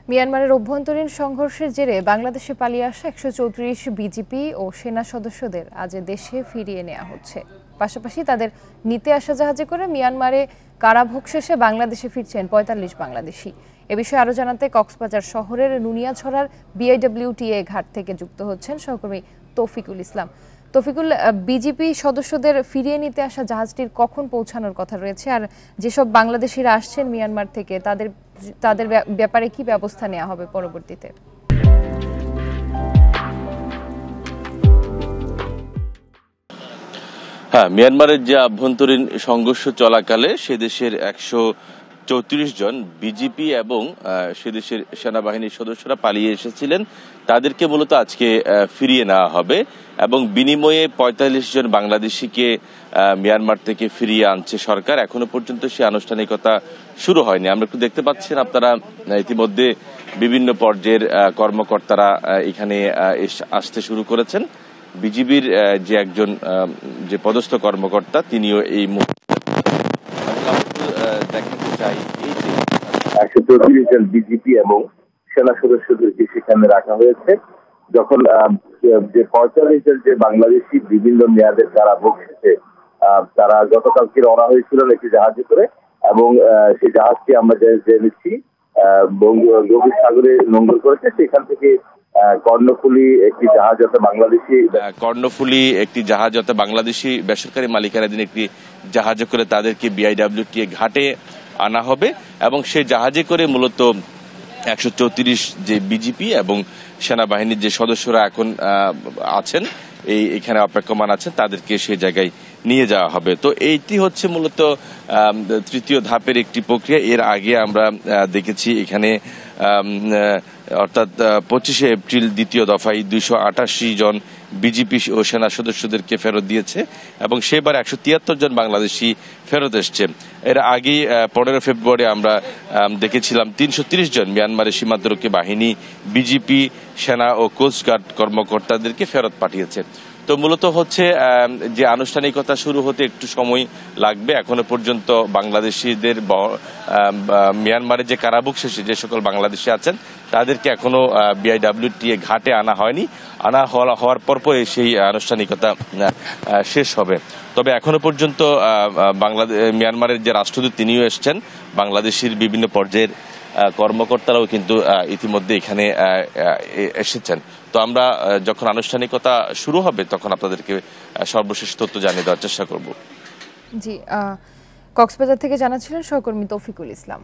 মিয়ানমারের অভ্যন্তরীণ সংঘর্ষের জেরে বাংলাদেশে পালিয়ে আসা ১৩৪ বিজিপি ও সেনা সদস্যদের আজ দেশে ফিরিয়ে নেওয়া হচ্ছে। পাশাপাশি তাদের নিতে আসা জাহাজে করে মিয়ানমারে কারাভোগ শেষে বাংলাদেশে ফিরছেন ৪৫ বাংলাদেশি। এ বিষয়ে আরও জানাতে কক্সবাজার শহরের নুনিয়াছড়ার বিআইডব্লিউটিএ ঘাট থেকে যুক্ত হচ্ছেন সহকর্মী তৌফিকুল ইসলাম। তৌফিকুল, বিজিপি সদস্যদের ফিরিয়ে নিতে আসা জাহাজটির কখন পৌঁছানোর কথা রয়েছে, আর যেসব বাংলাদেশিরা আসছেন মিয়ানমার থেকে তাদের ব্যাপারে কি ব্যবস্থা নেওয়া হবে পরবর্তীতে? হ্যাঁ, মিয়ানমারের যে আভ্যন্তরীণ সংঘর্ষ চলাকালে সে দেশের ১৩৪ জন বিজিপি এবং সে দেশের সেনাবাহিনীর সদস্যরা পালিয়ে এসেছিলেন, তাদেরকে মূলত আজকে ফিরিয়ে নেওয়া হবে এবং বিনিময়ে ৪৫ জন বাংলাদেশিকে মিয়ানমার থেকে ফিরিয়ে আনছে সরকার। এখনো পর্যন্ত সে আনুষ্ঠানিকতা শুরু হয়নি। আমরা একটু দেখতে পাচ্ছেন, আপনারা ইতিমধ্যে বিভিন্ন পর্যায়ের কর্মকর্তারা এখানে আসতে শুরু করেছেন। বিজিবির যে একজন যে পদস্থ কর্মকর্তা, তিনিও এই মুহূর্তে দেখাতে চাই এই যে ১৩৪ জন বিজিপি এবং সেনা সদস্যদেরকে সেখানে রাখা হয়েছে। যখন যে ৪৫ জন যে বাংলাদেশি বিভিন্ন মেয়াদের কারাভোগ শেষে তারা গতকালকে রওনা হয়েছিলেন একটি জাহাজে করে, এবং সেই জাহাজটি আমরা জেনেছি গভীর সাগরে নোঙর করেছে। সেখান থেকে কর্ণফুলী একটি জাহাজতে বাংলাদেশি বেসরকারি মালিকানাধীন একটি জাহাজে করে তাদেরকে বিআইডব্লিউটিএ ঘাটে আনা হবে এবং সেই জাহাজে করে মূলত ১৩৪ যে বিজিপি এবং সেনাবাহিনীর যে সদস্যরা এখন আছেন এখানে অপেক্ষমান আছেন, তাদেরকে সেই জায়গায় নিয়ে যাওয়া হবে। তো এইটি হচ্ছে মূলত তৃতীয় ধাপের একটি প্রক্রিয়া। এর আগে আমরা দেখেছি এখানে অর্থাৎ ২৫শে এপ্রিল দ্বিতীয় দফায় ২৮৮ জন বিজিপি ও সেনা সদস্যদেরকে ফেরত দিয়েছে এবং সেবার ১৭৩ জন বাংলাদেশি ফেরত এসছে। এর আগেই ১৫ ফেব্রুয়ারি আমরা দেখেছিলাম ৩৩০ জন মিয়ানমারের সীমান্তরক্ষী বাহিনী, বিজিপি, সেনা ও কোস্টগার্ড কর্মকর্তাদেরকে ফেরত পাঠিয়েছে। তো মূলত হচ্ছে যে আনুষ্ঠানিকতা শুরু হতে একটু সময় লাগবে। এখনো পর্যন্ত বাংলাদেশিদের মিয়ানমারের যে কারাভোগ শেষে যে সকল বাংলাদেশি আছেন তাদেরকে এখনো বিআইডব্লিউটিএ ঘাটে আনা হয়নি। আনা হওয়ার পরপরে সেই আনুষ্ঠানিকতা শেষ হবে। তবে এখনো পর্যন্ত মিয়ানমারের যে রাষ্ট্রদূত তিনিও এসছেন, বাংলাদেশের বিভিন্ন পর্যায়ের কর্মকর্তারাও কিন্তু ইতিমধ্যে এখানে এসেছেন। তো আমরা যখন আনুষ্ঠানিকতা শুরু হবে তখন আপনাদেরকে সর্বশেষ তথ্য জানিয়ে দেওয়ার চেষ্টা করব। জি, কক্সবাজার থেকে জানাচ্ছিলেন সহকর্মী তৌফিকুল ইসলাম।